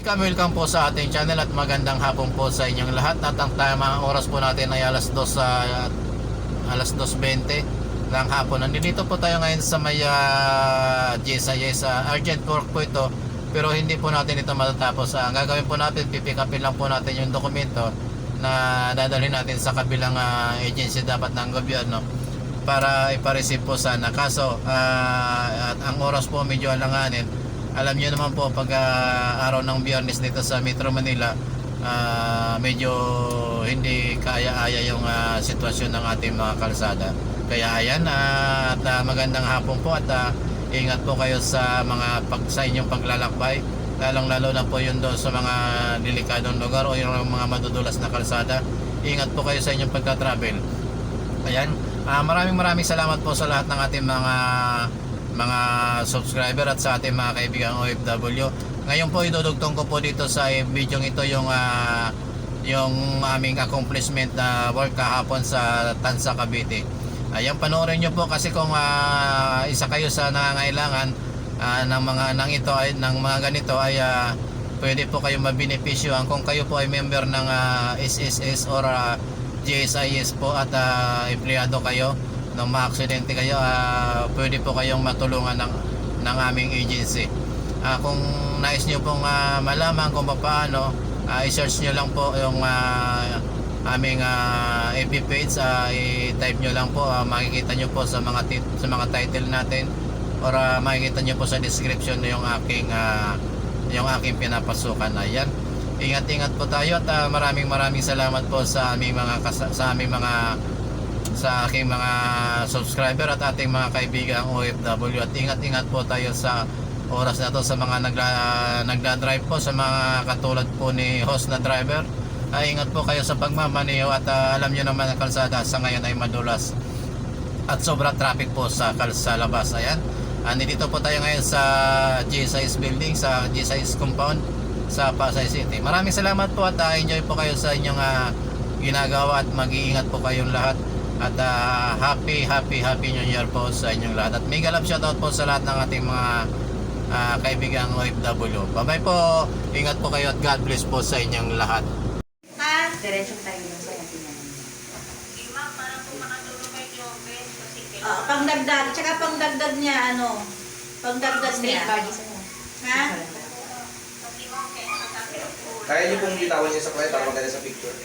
Welcome po sa ating channel at magandang hapon po sa inyong lahat. At ang tamang oras po natin ay alas 2:20 ng hapon. Nandito po tayo ngayon sa may GSIS. Urgent work po ito, pero hindi po natin ito matatapos. Ang gagawin po natin, pipick upin lang po natin yung dokumento na dadalhin natin sa kabilang agency dapat ng gobyerno para ipareceive po sana. Kaso at ang oras po medyo alanganin. Alam niyo naman po pag araw ng Biyernes dito sa Metro Manila, medyo hindi kaaya-aya yung sitwasyon ng ating mga kalsada. Kaya ayan, at magandang hapon po at ingat po kayo sa sa inyong paglalakbay, lalong-lalo na po yun doon sa mga delikadong lugar o yung mga madudulas na kalsada. Ingat po kayo sa inyong pagka-travel. Ayan, maraming salamat po sa lahat ng ating mga subscriber at sa ating mga kaibigang OFW. Ngayon po idudugtong ko po dito sa video ito yung aming accomplishment na work kahapon sa Tansa, Cavite. Ayan, panoorin nyo po kasi kung isa kayo sa nangangailangan ng mga ganito ay pwede po kayong mabenepisyohan kung kayo po ay member ng SSS or GSIS po at empleyado kayo. Nung ma-aksidente kayo, pwede po kayong matulungan ng aming agency. Kung nais nyo pong malaman kung paano, i-search nyo lang po yung aming FB page, i-type nyo lang po, makikita nyo po sa mga title natin or makikita nyo po sa description yung aking pinapasukan. Ayan, ingat po tayo at maraming salamat po sa aking mga subscriber at ating mga kaibigang OFW. At ingat po tayo sa oras na to sa mga nagda-drive po, sa mga katulad po ni host na driver. Ingat po kayo sa pagmamaneho at alam nyo naman ang kalsada sa ngayon ay madulas at sobra traffic po sa labas. Ayan, nandito po tayo ngayon sa GSIS building, sa GSIS compound sa Pasay City. Maraming salamat po at enjoy po kayo sa inyong ginagawa at mag-iingat po kayong lahat. At happy New Year po sa inyong lahat. At mega love shoutout po sa lahat ng ating mga kaibigang OFW. Bye-bye po. Ingat po kayo at God bless po sa inyong lahat. Diretso tayo lang sa natin yan. Ma'am, parang po makatulong kay Jobes kasi Pangdagdag. Tsaka pangdagdag niya, pangdagdag niya. Ha? Kaya niyo pong bitawan niya sa kwaya para maganda sa picture.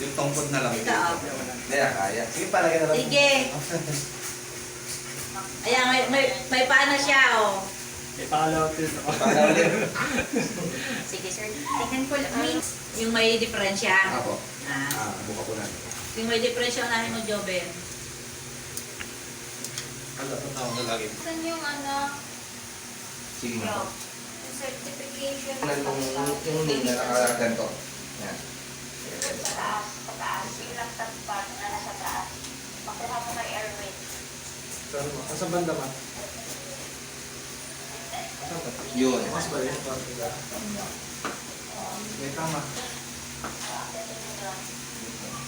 Yung tungkod na lang. Ito. Kaya. Sige, palagay na lang. Sige. Ayan, may paano siya, May pangalawa din ako. Sige, sir. Tingnan ko lang. Yung may diferensya. Ako. Buka po natin. Yung may diferensya namin mo, Joben. Ano ito tawag na lagi? saan yung Sige nga po. yung certification Yung name na nakaganto. Yan. pataas, yung laptop pa na nasa taas. Makuha mo kay Erwin. Asa banda ba? Yun. Mas ba yun? May tama.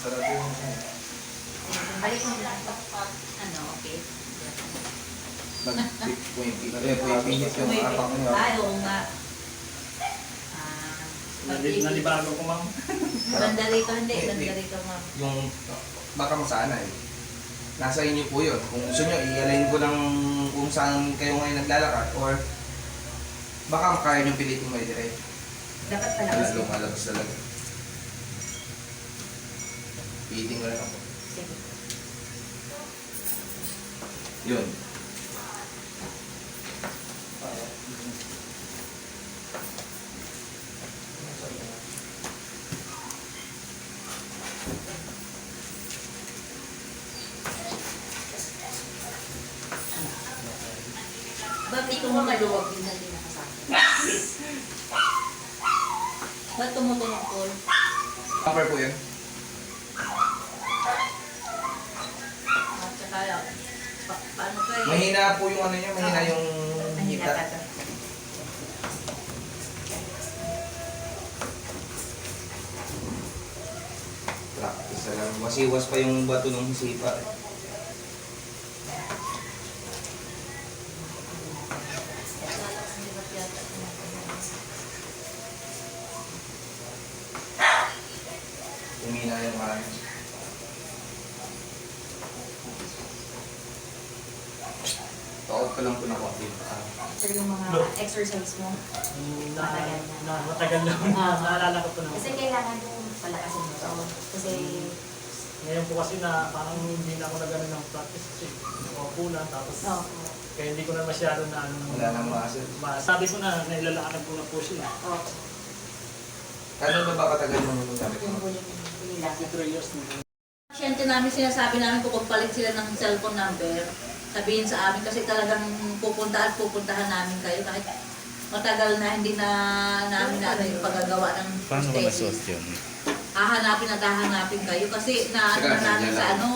Sarap yun. Balik mo lang. Okay. Mag-20. Pwede yung apak niyo. Oo nga. Nalibago ko, ma'am. Ganda rito, hindi. Ganda rito, ma'am. Yung baka masana eh. Nasa inyo po yun. Kung gusto nyo, i-align ko lang kung saan kayo ngayon naglalakad or baka kaya nyo pilitin may direct. Dapat palabas mo. Malabas talaga. Pilitin ko lang ako. Sige. Yun. Ba't ikaw mo maluwag din na hindi nakasama? Ba't tumutungkol? Upper po yun. At saka, paano kayo? Mahina po yung ano nyo, mahina yung Mahina ka to. Practice lang. Masiwas pa yung bato ng hisipa. na yung mga... Takot ka lang po na konti. Sir, yung mga exercise mo. Matagal na. Naalala ko po naman. Kasi kailangan mo palakasin mo to. Kasi, Ngayon po kasi na parang hindi na ako nagano ng practice kasi nakaupo na tapos oh, kaya hindi ko na masyado na ano. Wala nang muscle. Sabi ko na nailalakad ko na po siya. oh, Kano ba katagal mo yung gamit yung mo? nila. 3 years na. Pasyente namin sinasabi namin kung pagpalit sila ng cellphone number, sabihin sa amin kasi talagang pupuntahan namin kayo kahit matagal na hindi na namin na ano yung paggagawa ng Paano ba prosthesis. nasuot yun? Hahanapin at hahanapin kayo kasi na Saka, namin nandiyan sa lang. ano,